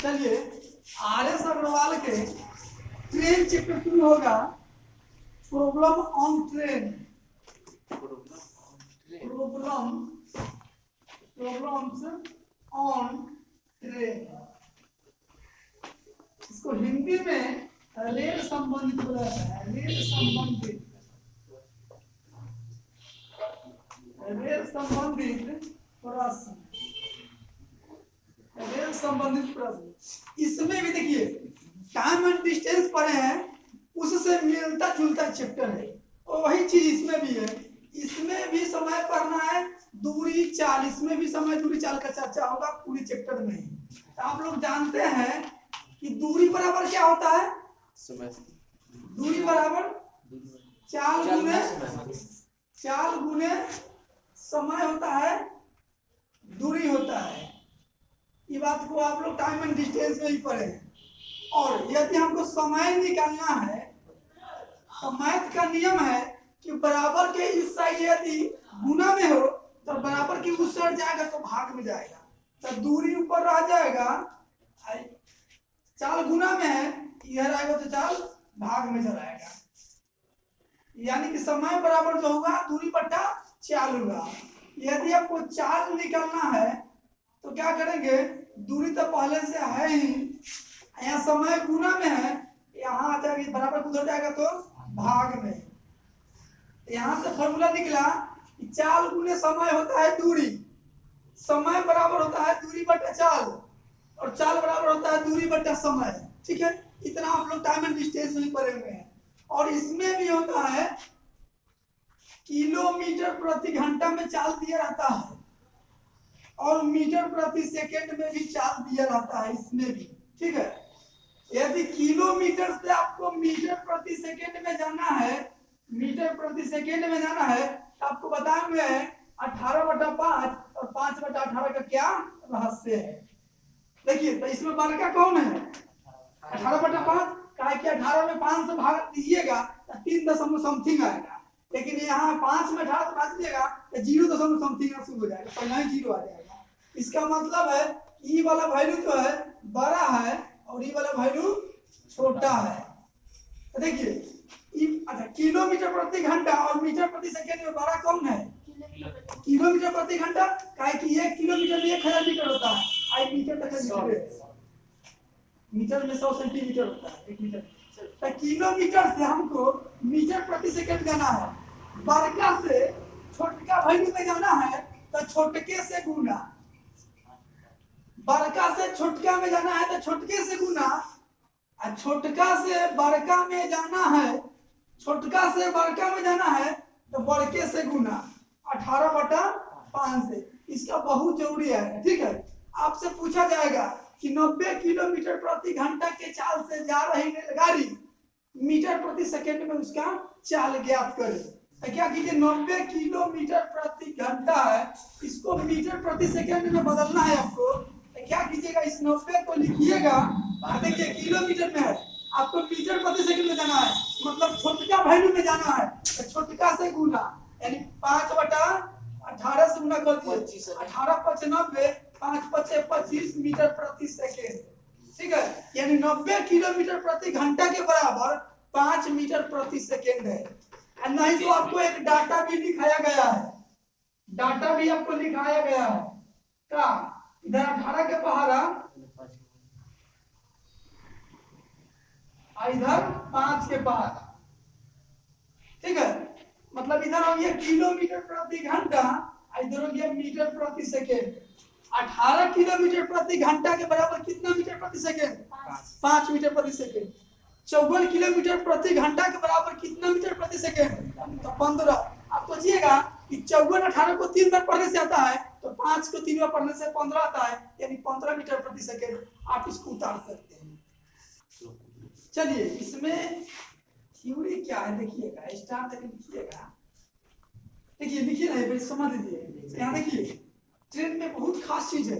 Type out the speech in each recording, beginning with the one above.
चलिए आर.एस. अग्रवाल के train chapter शुरू होगा। Problem on train, problems on train. इसको हिंदी में रेल संबंधित बोला जाता है। रेल संबंधित प्रश्न, रेल संबंधित प्रश्न। इसमें भी देखिए टाइम एंड डिस्टेंस पढ़े हैं, उससे मिलता जुलता चैप्टर है और वही चीज इसमें भी है। इसमें भी समय पढ़ना है, दूरी चाल, इसमें भी समय दूरी चाल का चर्चा होगा पूरी चैप्टर में ही। तो आप लोग जानते हैं कि दूरी बराबर क्या होता है? दूरी बराबर चाल गुने समय होता है, दूरी होता है। ये बात को आप लोग टाइम एंड डिस्टेंस में ही पढ़े हैं। और यदि हमको समय निकालना है तो मैथ का नियम है कि बराबर के इस साइड यदि गुना में हो तो बराबर की उस साइड जाएगा तो भाग में जाएगा, तो दूरी ऊपर रह जाएगा। चाल गुना में है, इधर आएगा तो चाल भाग में चलाएगा। यानी कि समय बराबर जो होगा दूरी बट्टा चाल होगा। यदि आपको चाल निकालना है तो क्या करेंगे? दूरी तो पहले से है ही, यहाँ समय गुना में है, यहाँ आ जाएगा बराबर उधर जाएगा तो भाग में। यहाँ से फॉर्मूला निकला कि चाल गुने समय होता है दूरी, समय बराबर होता है दूरी बट्टा चाल, और चाल बराबर होता है दूरी बट्टा समय। ठीक है, इतना आप लोग टाइम एंड डिस्टेंस में पढ़े हुए हैं। और इसमें भी होता है किलोमीटर प्रति घंटा में चाल दिया रहता है और मीटर प्रति सेकंड में भी चाल दिया रहता है इसमें भी। ठीक है, यदि किलोमीटर से आपको मीटर प्रति सेकंड में जाना है, मीटर प्रति सेकंड में जाना है तो आपको बताएंगे 18/5 और 5/18 का क्या रहस्य है। देखिए तो इसमें बड़का कौन है? 18/5 का है कि 18 में 5 से भाग दीजिएगा तो 3 दशमलव समथिंग आएगा, लेकिन यहाँ 5 में 18 से भाग दीजिएगा तो 0 दशमलव समथिंग शुरू हो जाएगा, पहला ही 0 आ जाएगा। इसका मतलब है ई वाला वैल्यू जो है बड़ा है और ई वाला वैल्यू छोटा है। तो देखिए अच्छा, किलोमीटर प्रति घंटा और मीटर प्रति सेकंड में बड़ा कौन है? किलोमीटर प्रति घंटा का है कि 1 किलोमीटर में 1000 मीटर होता है, आई मीटर तक मीटर में 100 सेंटीमीटर होता है 1 मीटर। तो किलोमीटर से हमको मीटर प्रति सेकंड जाना है। बड़का से छोटका वैल्यू में जाना है तो छोटके से गुना, बड़का से छोटका में जाना है तो छोटके से गुना, और छोटका से बड़का में जाना है, छोटका से बड़का में जाना है तो बड़के से गुना 18/5 से। इसका बहुत जरूरी है। ठीक है, आपसे पूछा जाएगा कि 90 किलोमीटर प्रति घंटा के चाल से जा रही रेलगाड़ी मीटर प्रति सेकंड में उसका चाल ज्ञात करें। तो क्या कीजिए, 90 किलोमीटर प्रति घंटा है, इसको मीटर प्रति सेकंड में बदलना है आपको। तो क्या कीजिएगा, इस 90 को लिखिएगा, देखिए किलोमीटर में है, आपको मीटर प्रति सेकंड में जाना है, मतलब छोटका वैल्यू में जाना है तो छोटका से गुना, यानी 5/18 से गुना कर दिए, 18×5 90, 5×5 25 मीटर प्रति सेकंड। ठीक है, यानी 90 किलोमीटर प्रति घंटा के बराबर 5 मीटर प्रति सेकंड है। और नहीं तो आपको एक डाटा भी लिखाया गया है, डाटा भी आपको लिखाया गया है क्या? इधर 18 के पहाड़ा, इधर 5 के पहाड़ा। ठीक है, मतलब इधर हो गया किलोमीटर प्रति घंटा, इधर हो गया मीटर प्रति सेकंड। 18 किलोमीटर प्रति घंटा के बराबर कितना मीटर प्रति सेकंड? 5 मीटर प्रति सेकंड। 54 किलोमीटर प्रति घंटा के बराबर कितना मीटर प्रति सेकंड? तो 15। आप सोचिएगा कि 54 18 को 3 बार पढ़ने से आता है तो 5 को 3 बार पढ़ने से 15 आता है, यानी 15 मीटर प्रति सेकंड आप इसको उतार सकते हैं। चलिए इसमें थ्योरी क्या है देखिएगा, स्टार तक लिखिएगा। देखिए लिखिए ना, भाई समझ लीजिए। यहाँ देखिए ट्रेन में बहुत खास चीज है,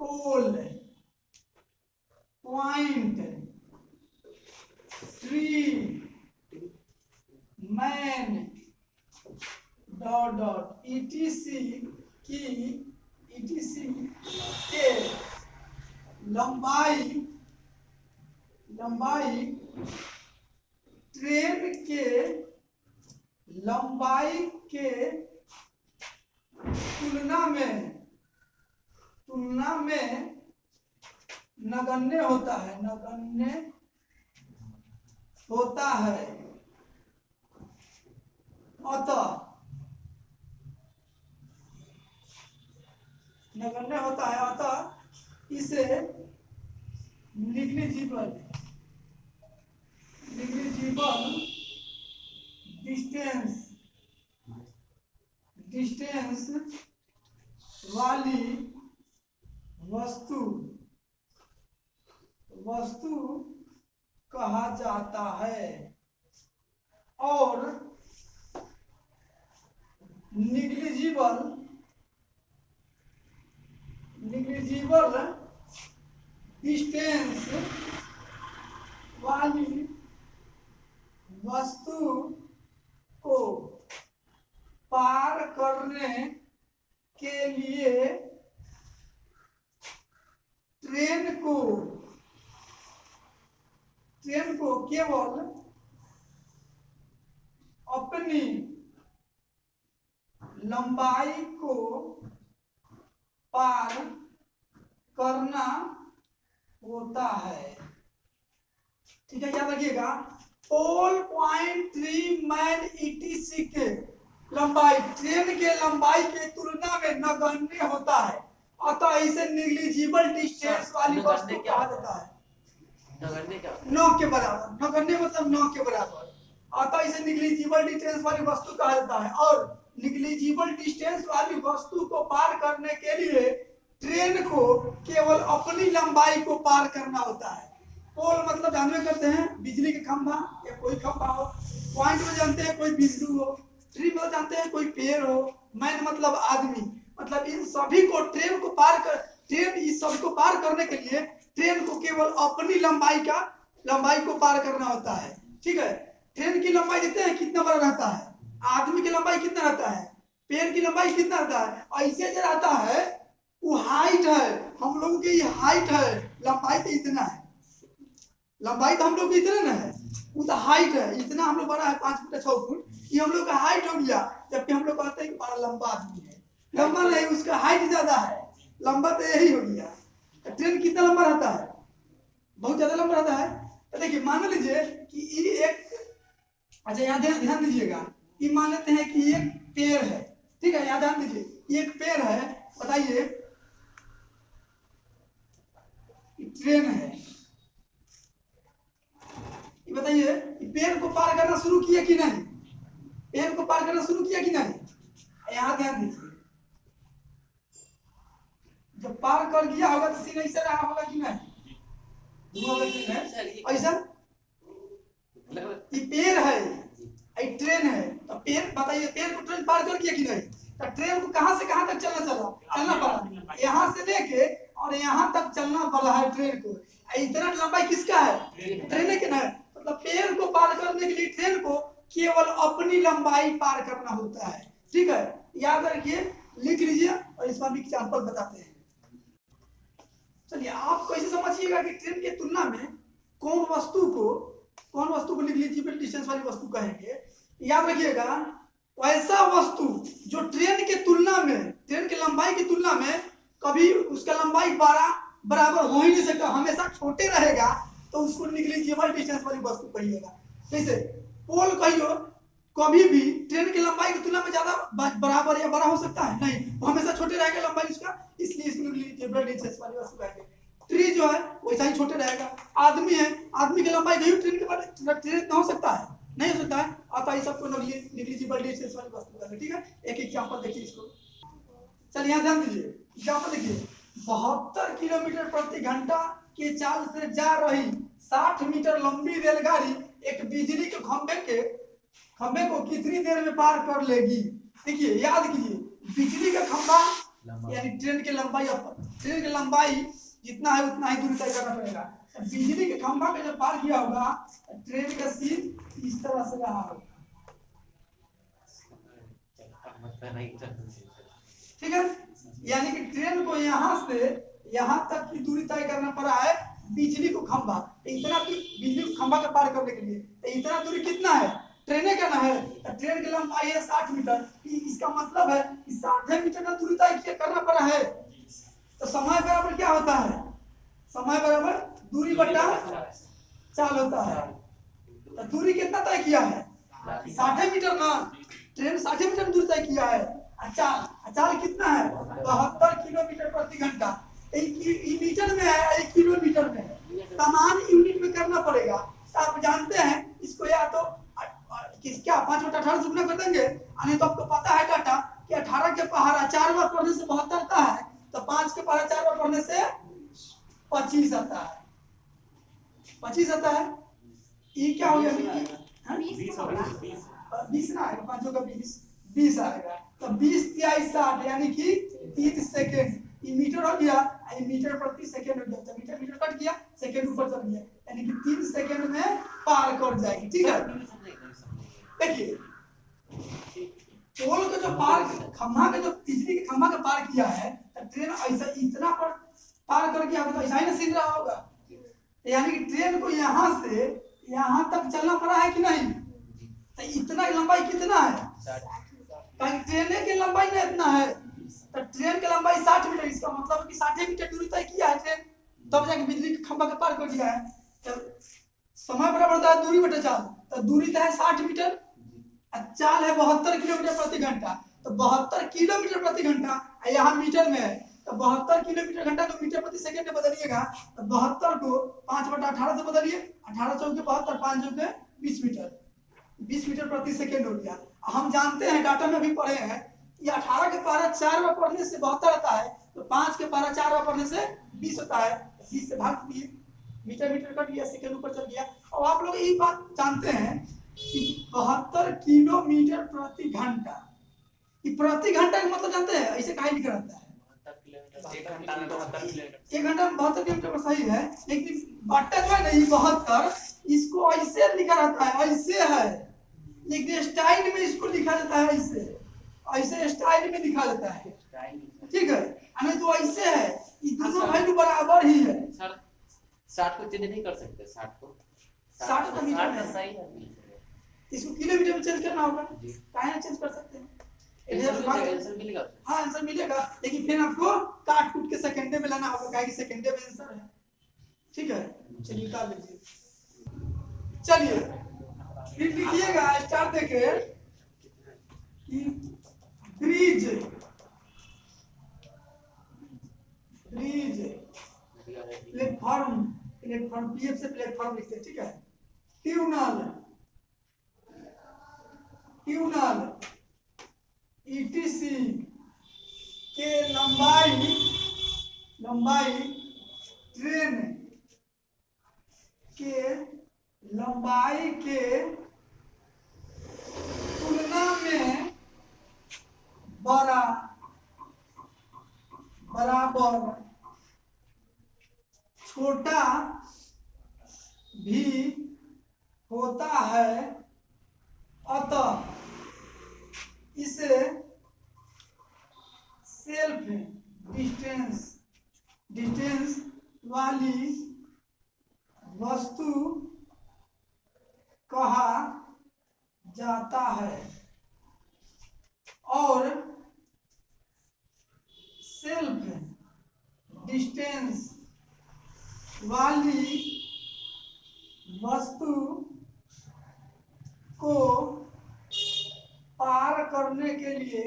pole, point, tree, man, dot dot, ETC की, ETC के, लंबाई लंबाई ट्रेन के लंबाई के तुलना में नगण्य होता है, नगण्य होता है। अतः नगण्य होता है, अतः इसे निग्लिजिबल डिस्टेंस वाली वस्तु कहा जाता है और निग्लिजिबल डिस्टेंस वाली वस्तु को पार करने के लिए ट्रेन को केवल अपनी लंबाई को पार करना होता है। ठीक है, याद रखिएगा। पोल पॉइंट 3 मैन ईटीसी के लंबाई ट्रेन के लंबाई के तुलना में नगण्य होता है, अतः इसे निग्लिजिबल डिस्टेंस वाली वस्तु कहा जाता है। नगण्य क्या? नौ के बराबर। नगण्य मतलब 9 के बराबर। अतः इसे निग्लिजिबल डिस्टेंस वाली वस्तु कहा जाता है और निग्लिजिबल डिस्टेंस वाली वस्तु को पार करने के लिए ट्रेन को केवल अपनी लंबाई को पार करना होता है। पोल मतलब जानवे करते हैं बिजली के खंभा या कोई खंभा हो। पॉइंट में जानते हैं कोई बिंदु हो। ट्री में जानते हैं कोई पेड़ हो। मैन मतलब आदमी। मतलब इन सभी को ट्रेन को पार करने के लिए ट्रेन को केवल अपनी लंबाई को पार करना होता है। ठीक है, ट्रेन की लंबाई देखते हैं कितना बड़ा रहता है, आदमी की लंबाई कितना रहता है, पेड़ की लंबाई कितना रहता है। ऐसे जो रहता है वो हाइट है, हम लोगों की हाइट है, लंबाई तो इतना है, लंबाई तो हम लोग इतना ना है, वो तो हाइट है इतना। हम लोग बड़ा है 5 फुट 6 फुट, ये हम लोग का हाइट हो गया। जबकि हम लोग कहते हैं बड़ा लंबा आदमी है, लंबा नहीं, उसका हाइट ज्यादा है, लंबा तो यही हो गया। ट्रेन कितना लंबा रहता है? बहुत ज्यादा लंबा रहता है। तो देखिए मान लीजिए कि ये एक, अच्छा यहाँ ध्यान दीजिएगा, ये मान लेते हैं कि एक पेड़ है। ठीक है, यहाँ ध्यान दीजिए, ये एक पेड़ है, बताइए ट्रेन है, ये बताइए पेड़ को पार करना शुरू किया कि नहीं? पेड़ को पार करना शुरू किया कि नहीं? यहाँ ध्यान दीजिए, जब पार कर गया होगा तो सीधा ऐसा रहा होगा कि नहीं? ऐसा ये पेड़ है, ये ट्रेन है, तो पेड़ बताइए पेड़ को ट्रेन पार कर गया कि नहीं? तो ट्रेन को कहां से कहां तक चलना पड़ा, यहाँ से लेके और यहाँ तक चलना पड़ा है ट्रेन को। इतना लंबाई किसका है? ट्रेन के ना। मतलब पेड़ को पार करने के लिए ट्रेन को केवल अपनी लंबाई पार करना होता है। ठीक है, याद रखिए, लिख लीजिए और इसका भी एग्जांपल बताते हैं। चलिए आप कैसे समझिएगा कि ट्रेन के तुलना में कौन वस्तु को निग्लिजिबल डिस्टेंस वाली वस्तु कहेंगे। याद रखिएगा, ऐसा वस्तु जो ट्रेन के तुलना में, ट्रेन की लंबाई की तुलना में कभी उसका लंबाई बराबर हो ही नहीं सकता, हमेशा छोटे रहेगा, तो उसको निग्लिजिबल डिस्टेंस वाली वस्तु कहिएगा। जैसे पोल कहियो, कभी भी ट्रेन की लंबाई की तुलना में ज्यादा बराबर या बड़ा हो सकता है नहीं, वो हमेशा छोटे रहेगा लंबाई उसका, इसलिए इसको निग्लिजिबल डिस्टेंस वाली वस्तु कहेंगे। ट्री जो है वैसा ही छोटे रहेगा। आदमी है, आदमी की लंबाई कहीं ट्रेन के बाद ट्रेन इतना हो सकता है नहीं हो सकता है, अतः इस सबको निग्लिजिबल डिस्टेंस वाली वस्तु कहेंगे। ठीक है, एक एग्जांपल देखिए इसको। चलिए यहाँ ध्यान दीजिए, एग्जांपल देखिए। 72 किलोमीटर प्रति घंटा के चाल से जा रही 60 मीटर लंबी रेलगाड़ी एक बिजली के खंभे को कितनी देर में पार कर लेगी? देखिए याद कीजिए, बिजली का खंभा यानी ट्रेन की लंबाई जितना है उतना ही दूरी तय करना पड़ेगा। बिजली के खंभा का जब पार किया होगा, ट्रेन का सीन इस तरह से रहा होगा। ठीक है, यानी कि ट्रेन को यहाँ यहाँ तक की दूरी तय करना पड़ा है बिजली को खंभा, इतना बिजली को खंभा के पार करने के लिए। तो इतना दूरी कितना है, ट्रेन का ना है, तो ट्रेन की लंबाई है 60 मीटर। इसका मतलब है कि 60 मीटर का दूरी तय करना पड़ा है। तो समय बराबर क्या होता है, समय बराबर दूरी बटा चाल होता है। तो दूरी कितना तय किया है, 60 मीटर ना, ट्रेन 60 मीटर दूरी तय किया है। चाल कितना है, 72 किलोमीटर प्रति घंटा। मीटर में है, 1 किलोमीटर में, समान यूनिट में करना पड़ेगा। तो आप जानते हैं इसको, या तो क्या 5/18 से गुना कर देंगे, नहीं तो आपको पता है डाटा कि 18 के पहाड़ा 4 बार पढ़ने से 72 आता है, तो 5 के पहाड़ा 4 बार पढ़ने से 25 आता है। 25 आता है। ये क्या हो गया, 20 ना आएगा, 5 का 20 आएगा। तो 20 × 60 यानी कि 30 सेकेंड। ये मीटर हो गया, ये मीटर प्रति सेकेंड हो गया। तो मीटर मीटर कट गया, सेकेंड ऊपर चल गया, यानी कि 3 सेकेंड में पार कर जाएगी। ठीक है, देखिए पोल का जो पार, खंभा का जो बिजली के खंभा का पार किया है, तो ट्रेन ऐसा इतना पर पार कर गया, तो ऐसा ही ना सीध रहा होगा। यानी कि ट्रेन को यहाँ से यहाँ तक चलना पड़ा है कि नहीं। तो इतना लंबाई कितना है, ट्रेन की लंबाई ना इतना है, तो ट्रेन की लंबाई 60 मीटर। इसका मतलब कि 60 मीटर दूरी तय किया है ट्रेन, तब जाके बिजली के खंभा का पार कर दिया है। तो समय बराबर होता है दूरी बटे चाल। तो दूरी तो है 60 मीटर, चाल है 72 किलोमीटर प्रति घंटा। तो 72 किलोमीटर प्रति घंटा, यहाँ मीटर में है, तो 72 किलोमीटर घंटा को मीटर प्रति सेकंड में बदलिएगा। तो 72 को 5/18 से बदलिए, 18 चौके 72, 5 चौके 20 मीटर, 20 मीटर प्रति सेकंड हो गया। हम जानते हैं, डाटा में भी पढ़े हैं, ये 18 के पारा 4 बार पढ़ने से 72 आता है, तो 5 के पारा 4 बार पढ़ने से 20 होता है। 20 से भाग दिए, मीटर मीटर कट गया, सेकंड ऊपर चल गया। और आप लोग ये बात जानते हैं कि 72 किलोमीटर प्रति घंटा, ये प्रति घंटा का मतलब जानते हैं, ऐसे कहीं लिखा रहता है 1 घंटा में 72 किलोमीटर पर सही है, लेकिन बट्टा जो है नहीं 72, इसको ऐसे लिखा रहता है, ऐसे है, लेकिन स्टाइल में इसको लिखा जाता है ऐसे, ऐसे स्टाइल में लिखा जाता है। ठीक है, नहीं तो ऐसे है, ये दोनों वैल्यू बराबर ही है। सर 60 को चेंज नहीं कर सकते, 60 को 60 का मीटर है, सही है, इसको किलोमीटर में चेंज करना होगा। काहे ना चेंज कर सकते हैं, आंसर मिलेगा। हाँ आंसर मिलेगा, लेकिन फिर आपको काट कूट के सेकंडे में लाना होगा, काहे कि सेकंडे में आंसर है। ठीक है, चलिए निकाल लीजिए। चलिए फिर लिखिएगा, स्टार देके कि ब्रिज प्लेटफॉर्म, पीएफ से प्लेटफॉर्म लिखते हैं। ठीक है, ट्यूनल ईटीसी के लंबाई ट्रेन के लंबाई के तुलना में बराबर छोटा भी होता है, अतः इसे सेल्फ डिस्टेंस वाली वस्तु कहा जाता है, और सेल्फ डिस्टेंस वाली वस्तु को पार करने के लिए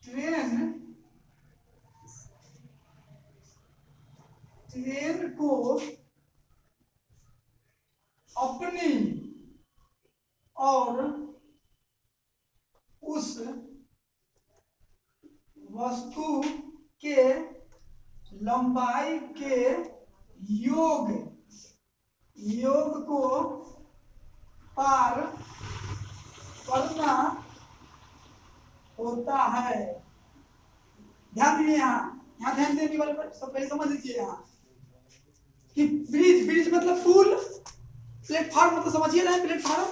ट्रेन को अपनी और उस वस्तु के लंबाई के योग को पार करना होता है। ध्यान दीजिए, यहाँ ध्यान देने वाले पर सब पहले समझ लीजिए यहाँ कि ब्रिज मतलब पुल, प्लेटफॉर्म मतलब समझिए ना, प्लेटफॉर्म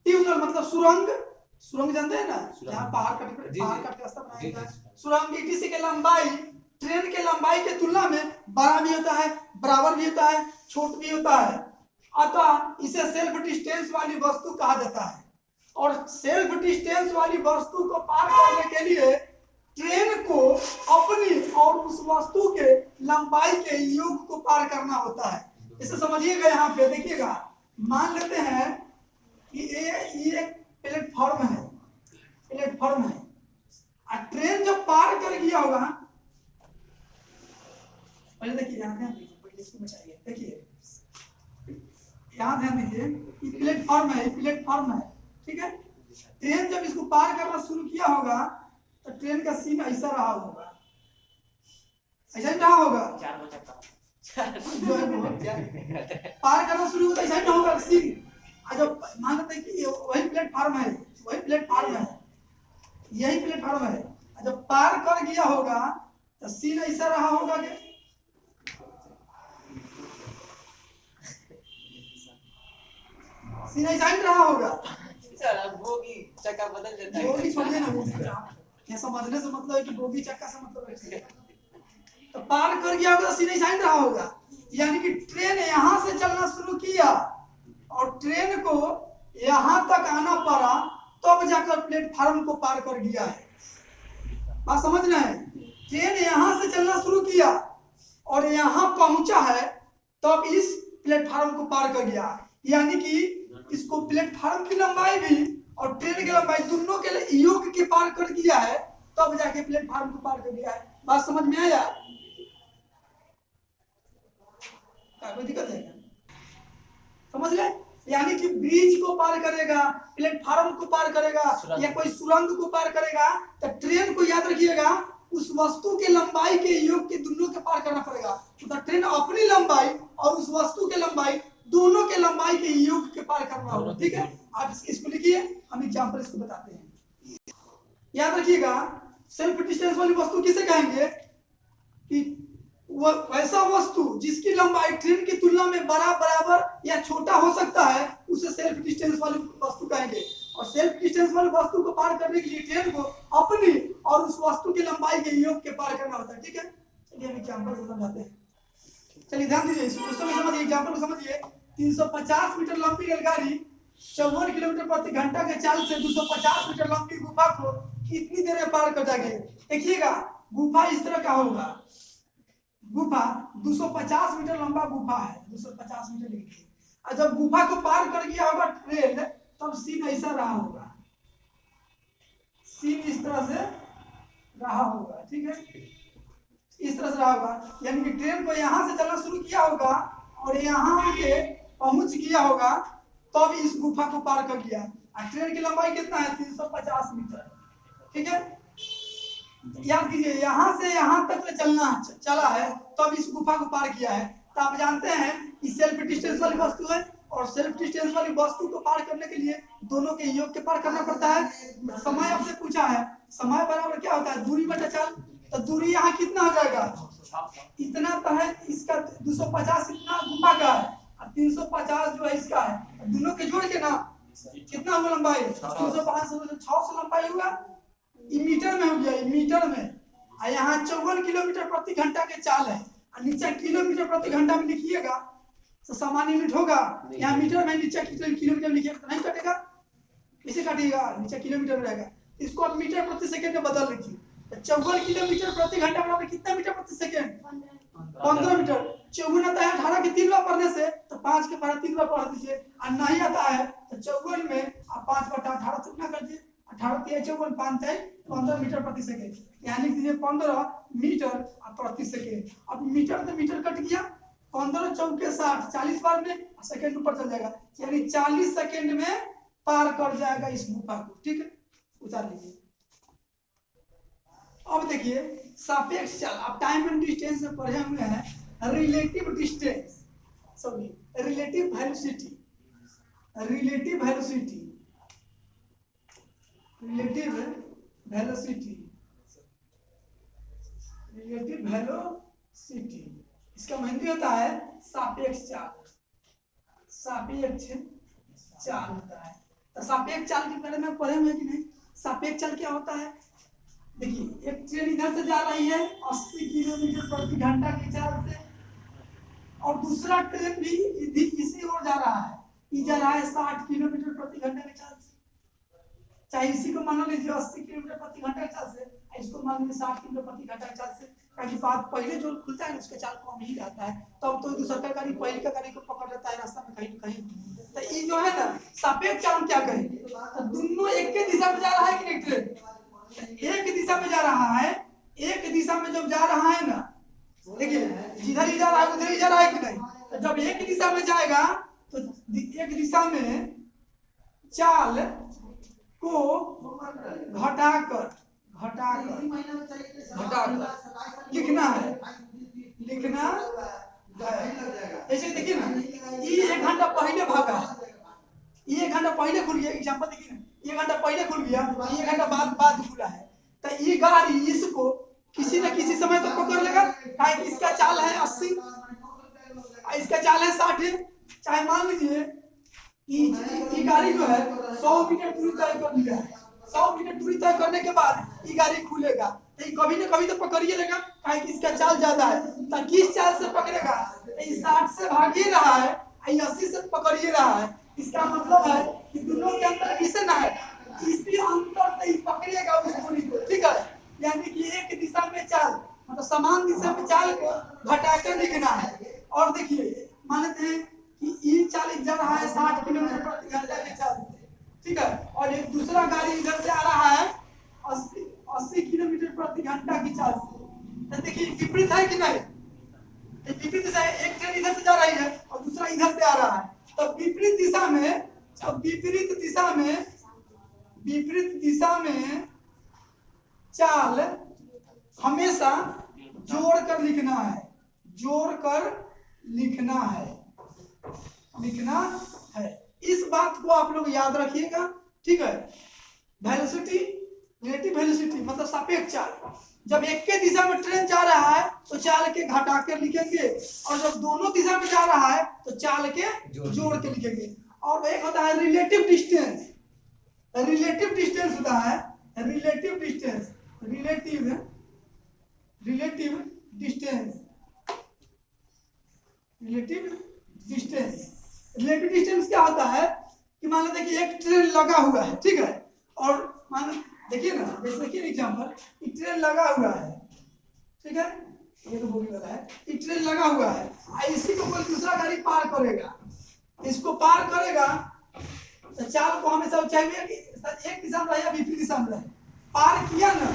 ट्यूनल मतलब सुरंग, सुरंग जानते हैं ना, सुरंग। जहाँ पहाड़ का जी, पहाड़ जी। का रास्ता बनाया जी, जाता जी। है। सुरंग ईटीसी की लंबाई ट्रेन के लंबाई के तुलना में बड़ा भी होता है, बराबर भी होता है, छोट भी होता है। अतः इसे सेल्फ डिस्टेंस वाली वस्तु कहा जाता है। और सेल्फ डिस्टेंस वाली वस्तु को पार करने के लिए ट्रेन को अपनी और उस वस्तु के लंबाई के योग को पार करना होता है। इसे समझिएगा, यहाँ पे देखिएगा, मान लेते हैं कि ये एक प्लेटफॉर्म है, प्लेटफॉर्म है, और ट्रेन जब पार कर गया होगा, पहले देखिए यहाँ ध्यान दीजिए, पहले इसको मिटाइए, देखिए यहाँ ध्यान दीजिए, ये प्लेटफॉर्म है, ये प्लेटफॉर्म है, ठीक है। ट्रेन जब इसको पार करना शुरू किया होगा तो ट्रेन का सीन ऐसा रहा होगा, ऐसा ही रहा होगा, चार बचा था। जो है वो पार करना शुरू होता ऐसा ही ना होगा सीन। और जब मान लेते हैं कि वही प्लेटफॉर्म है, वही प्लेटफॉर्म है, यही प्लेटफॉर्म है, और जब पार कर गया होगा तो सीन ऐसा रहा होगा कि सीन ऐसा ही रहा होगा। सर अब बोगी चक्का बदल देता है। बोगी छोड़िए ना, बोगी ये समझने से मतलब है कि बोगी चक्का से मतलब है। तो पार कर गया होगा तो सीन ऐसा ही रहा होगा, यानी कि ट्रेन यहाँ से चलना शुरू किया और ट्रेन को यहाँ तक आना पड़ा, तब जाकर प्लेटफॉर्म को पार कर गया है। बात समझ रहे हैं? ट्रेन यहाँ से चलना शुरू किया और यहाँ पहुंचा है, तब इस प्लेटफॉर्म को पार कर गया, यानी कि इसको प्लेटफॉर्म की लंबाई भी और ट्रेन की लंबाई दोनों के लिए योग के पार कर दिया है, तब जाके प्लेटफॉर्म को पार कर दिया है। बात समझ में आया? कोई दिक्कत है क्या? समझ ले, यानी कि ब्रिज को पार करेगा, प्लेटफॉर्म को पार करेगा या कोई सुरंग को पार करेगा, तो ट्रेन को याद रखिएगा उस वस्तु के लंबाई के योग के दोनों के पार करना पड़ेगा। तो ट्रेन अपनी लंबाई और उस वस्तु के लंबाई दोनों के लंबाई के योग के पार करना होगा, ठीक है। आप इसको लिखिए, हम एग्जांपल इसको बताते हैं। याद रखिएगा, सेल्फ डिस्टेंस वाली वस्तु किसे कहेंगे कि वो वैसा वस्तु जिसकी लंबाई ट्रेन की तुलना में बड़ा, बराबर या छोटा हो सकता है, उसे सेल्फ डिस्टेंस वाली वस्तु कहेंगे। और सेल्फ डिस्टेंस वाली वस्तु को पार करने के लिए ट्रेन को अपनी और उस वस्तु की लंबाई के योग के पार करना होता है, ठीक है। चलिए हम एग्जांपल को समझाते हैं। चलिए ध्यान दीजिए, इस क्वेश्चन को समझिए, एग्जांपल को समझिए। 350 मीटर लंबी रेलगाड़ी 54 किलोमीटर प्रति घंटा के चाल से 250 मीटर लंबी गुफा को कितनी देर में पार कर जाएगी? देखिएगा, गुफा इस तरह का होगा, गुफा 250 मीटर लंबा गुफा है, 250 मीटर लिखिए। और जब गुफा को पार कर गया होगा ट्रेन, तब सीन ऐसा रहा होगा, सीन इस तरह से रहा होगा, ठीक है, इस तरह से रहा होगा। यानी कि ट्रेन को यहाँ से चलना शुरू किया होगा और यहाँ आके पहुंच गया होगा, तब इस गुफा को पार कर गया। और ट्रेन की लंबाई कितना है? 350 मीटर, ठीक है। याद कीजिए, यहाँ से यहाँ तक चला है, तब इस गुफा को पार किया है। तो आप जानते हैं कि सेल्फ डिस्टेंस वाली वस्तु है, और सेल्फ डिस्टेंस वाली वस्तु को पार करने के लिए दोनों के योग के पार करना पड़ता है। समय आपसे पूछा है, समय बराबर क्या होता है? दूरी बटा चाल। तो दूरी यहाँ कितना हो जाएगा? इतना तो है, इसका 250 इतना गुफा का है और 350 जो है इसका है, दोनों के जोड़ के ना कितना हुआ लंबाई? 600 लंबाई हुआ, मीटर में हो गया, मीटर में। और यहाँ 54 किलोमीटर प्रति घंटा के चाल है, और नीचे किलोमीटर प्रति घंटा में लिखिएगा तो सामान्य यूनिट होगा। यहाँ मीटर में, नीचे किलोमीटर लिखिएगा तो नहीं कटेगा, इसे काटिएगा, नीचे किलोमीटर में रहेगा। इसको आप मीटर प्रति सेकंड में बदल लीजिए। 54 किलोमीटर प्रति घंटा बराबर कितना मीटर प्रति सेकंड? 15 मीटर। 54 आता है 18 के 3 बार पढ़ने से, तो 5 के 3 बार पढ़ दीजिए। और नहीं आता है तो 54 में आप 5/18 से गुना कर दीजिए। 18 × 54 5 है 15 मीटर प्रति सेकंड, यानी कि 15 मीटर प्रति सेकंड। अब मीटर से मीटर कट गया, 15 चौके 60, 40 बार में सेकंड ऊपर चल जाएगा, यानी 40 सेकंड में पार कर जाएगा इस गुफा को, ठीक है। उतार लीजिए। अब देखिए सापेक्ष चाल, आप टाइम एंड डिस्टेंस में पढ़े हुए हैं। Relative distance, sorry relative velocity, relative velocity, relative velocity, relative velocity, इसका हिंदी होता है सापेक्ष चाल, सापेक्ष चाल होता है। सापेक्ष चाल के बारे में पढ़े हुए कि नहीं? सापेक्ष चाल क्या होता है? देखिए एक ट्रेन इधर से जा रही है 80 किलोमीटर प्रति घंटा की चाल से, और दूसरा ट्रेन भी इसी ओर जा रहा है, ये जा रहा है 60 किलोमीटर प्रति घंटा की चाल से। चाहे इसी को मान लीजिए 80 किलोमीटर प्रति घंटा की चाल से, इसको मान लीजिए 60 किलोमीटर प्रति घंटा की चाल से, क्योंकि बात पहले जो खुलता है उसका चाल कम ही रहता है, तब तो दूसरा का गाड़ी पहले का गाड़ी को पकड़ लेता है रास्ता में कहीं न कहीं। तो ये जो है ना सापेक्ष चाल क्या कहे, तो दोनों एक के दिशा में जा रहा है कि नहीं ट्रेन, एक दिशा में जा रहा है, एक दिशा में जब जा रहा है ना, देखिए जिधर ही जा रहा है उधर ही जा रहा है कि नहीं, तो जब एक दिशा में जाएगा तो एक दिशा में चाल को घटाकर लिखना है, ऐसे देखिए ना, ये 1 घंटा पहले भागा, ये 1 घंटा पहले खुल गया, एग्जांपल देखिए ना, 1 घंटा पहले खुल गया, 1 घंटा बाद खुला है, तो ये गाड़ी इसको किसी न किसी समय तो पकड़ लेगा, इसका चाल है 80, इसका चाल है 60, चाहे मान लीजिए ये गाड़ी जो है 100 मीटर दूरी तय कर लिया है, 100 मीटर दूरी तय करने के बाद ये गाड़ी खुलेगा, तो ये कभी न कभी तो पकड़िए लेगा, काहे कि इसका चाल ज्यादा है, तो किस चाल से पकड़ेगा, ये 60 से भाग ही रहा है, ये 80 से पकड़ ही रहा है, इसका मतलब है कि दोनों के अंदर किसे ना है, इसी अंतर से ही पकड़ेगा उस दूरी को, ठीक है, यानी कि एक दिशा में चाल, मतलब समान दिशा में चाल को घटाकर लिखना है। और देखिए मानते हैं कि ये चाल जा रहा है 60 किलोमीटर प्रति घंटा की चाल से, ठीक है, और एक दूसरा गाड़ी इधर से आ रहा है 80 किलोमीटर प्रति घंटा की चाल से, तो देखिए विपरीत है कि नहीं, विपरीत दिशा है, एक ट्रेन इधर से जा रही है और दूसरा इधर से आ रहा है, तो विपरीत दिशा में चाल हमेशा जोड़कर लिखना है, इस बात को आप लोग याद रखिएगा, ठीक है। वेलोसिटी, रिलेटिव वेलोसिटी मतलब सापेक्ष चाल, जब एक के दिशा में ट्रेन जा रहा है तो चाल के घटाकर लिखेंगे, और जब दोनों दिशा में जा रहा है तो चाल के जोड़ के लिखेंगे। और एक होता है रिलेटिव डिस्टेंस होता है, रिलेटिव डिस्टेंस क्या होता है कि मान लो देखिए एक ट्रेन लगा हुआ है, ठीक है, और मान देखिए ना, जैसे देखिए एग्जांपल, ये ट्रेन लगा हुआ है, ठीक है, ये तो बोगी वाला है, ये ट्रेन लगा हुआ है, इसी को कोई दूसरा गाड़ी पार करेगा, इसको पार करेगा तो चाल को हमेशा चाहिए कि एक दिशा में या विपरीत दिशा में रहे, पार किया ना,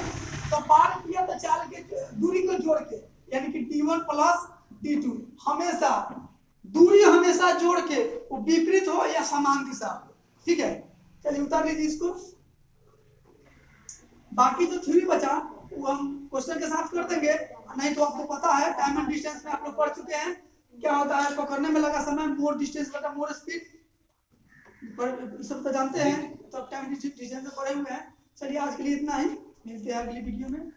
तो पार किया तो चाल के दूरी को जोड़ के, यानी कि d1 प्लस d2, हमेशा दूरी हमेशा जोड़ के वो विपरीत हो या समान दिशा हो, ठीक है। चलिए उतार लीजिए इसको, बाकी जो थ्योरी बचा वो हम क्वेश्चन के साथ कर देंगे, नहीं तो आपको पता है टाइम एंड डिस्टेंस में आप लोग पढ़ चुके हैं, क्या होता है पकड़ने में लगा समय, मोर डिस्टेंस बटा मोर स्पीड, पर सब तो जानते हैं, तो टाइम डिस्टेंस में पढ़े हुए हैं। चलिए आज के लिए इतना ही, मिलते हैं अगली वीडियो में।